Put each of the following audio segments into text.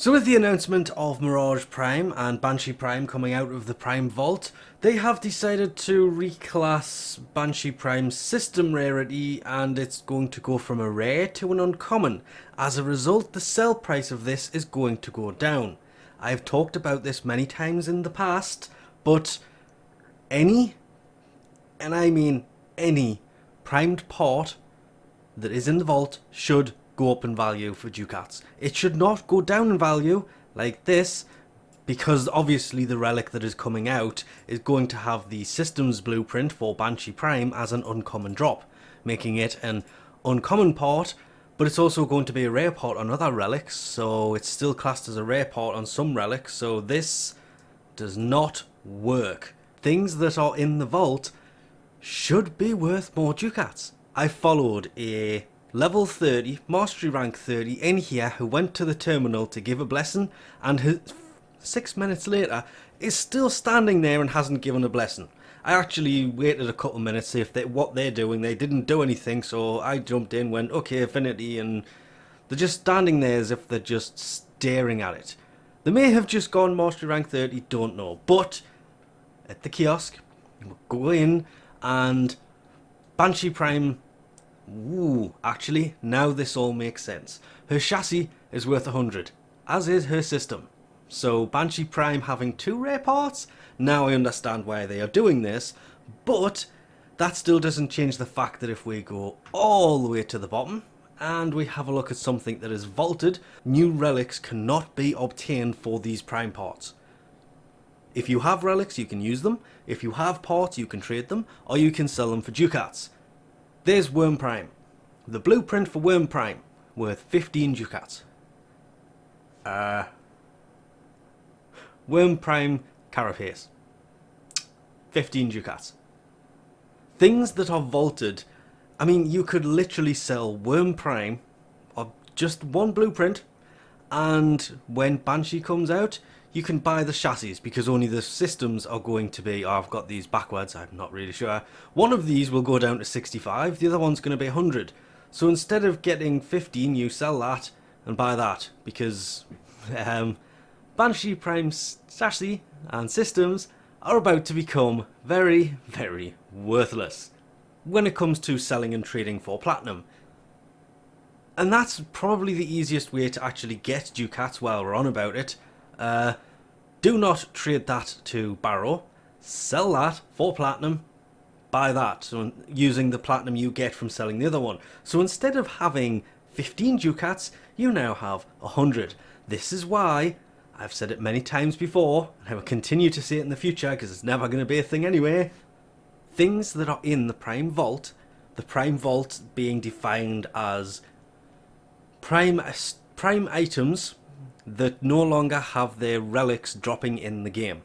So with the announcement of Mirage Prime and Banshee Prime coming out of the Prime Vault, they have decided to reclass Banshee Prime's system rarity, and it's going to go from a rare to an uncommon. As a result, the sell price of this is going to go down. I've talked about this many times in the past, but any, and I mean any, primed part that is in the vault should go up in value for ducats. It should not go down in value like this, because obviously the relic that is coming out is going to have the systems blueprint for Banshee Prime as an uncommon drop, making it an uncommon part, but it's also going to be a rare part on other relics, so it's still classed as a rare part on some relics, so this does not work. Things that are in the vault should be worth more ducats. I followed a level 30, mastery rank 30 in here who went to the terminal to give a blessing, and 6 minutes later is still standing there and hasn't given a blessing. I actually waited a couple minutes to see if what they're doing. They didn't do anything, so I jumped in, went okay, affinity, and they're just standing there as if they're just staring at it. They may have just gone mastery rank 30, don't know, but at the kiosk, we'll go in and Banshee Prime. Ooh, actually, now this all makes sense. Her chassis is worth 100, as is her system. So Banshee Prime having 2 rare parts, now I understand why they are doing this, but that still doesn't change the fact that if we go all the way to the bottom and we have a look at something that is vaulted, new relics cannot be obtained for these Prime parts. If you have relics, you can use them. If you have parts, you can trade them, or you can sell them for ducats. There's Worm Prime. The blueprint for Worm Prime, worth 15 ducats. Worm Prime carapace, 15 ducats. Things that are vaulted, I mean, you could literally sell Worm Prime, or just one blueprint, and when Banshee comes out, you can buy the chassis, because only the systems are going to be, oh, I've got these backwards, I'm not really sure. One of these will go down to 65, the other one's going to be 100. So instead of getting 15, you sell that and buy that, because Banshee Prime's chassis and systems are about to become very, very worthless when it comes to selling and trading for platinum. And that's probably the easiest way to actually get ducats while we're on about it. Do not trade that to Barrow, sell that for platinum, buy that, so using the platinum you get from selling the other one. So instead of having 15 ducats, you now have 100. This is why, I've said it many times before, and I will continue to say it in the future because it's never going to be a thing anyway, things that are in the Prime Vault, the Prime Vault being defined as prime items that no longer have their relics dropping in the game.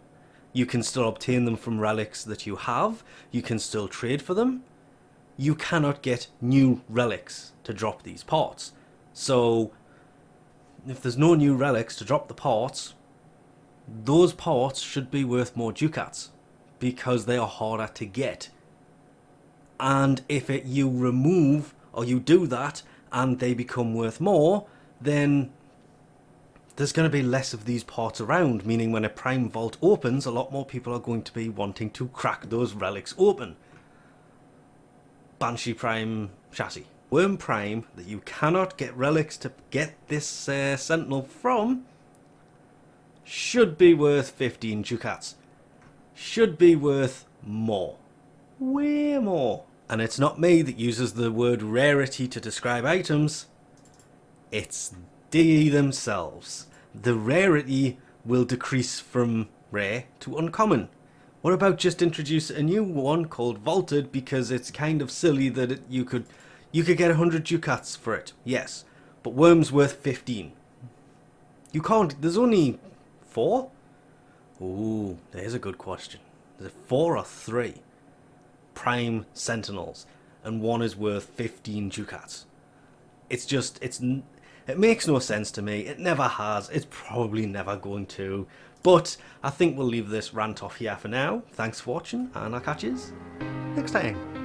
You can still obtain them from relics that you have, you can still trade for them, you cannot get new relics to drop these parts. So if there's no new relics to drop the parts, those parts should be worth more ducats, because they are harder to get. And if you remove, or you do that, and they become worth more, then there's going to be less of these parts around, meaning when a Prime Vault opens, a lot more people are going to be wanting to crack those relics open. Banshee Prime chassis. Worm Prime, that you cannot get relics to get this Sentinel from, should be worth 15 ducats. Should be worth more. Way more. And it's not me that uses the word rarity to describe items, it's they themselves. The rarity will decrease from rare to uncommon. What about just introduce a new one called vaulted, because it's kind of silly that you could get 100 ducats for it, yes, but Worm's worth 15. You can't, there's only 4? Ooh, there's a good question. Is it 4 or 3 Prime Sentinels, and one is worth 15 ducats? It's just, it makes no sense to me. It never has. It's probably never going to. But I think we'll leave this rant off here for now. Thanks for watching, and I'll catch you next time.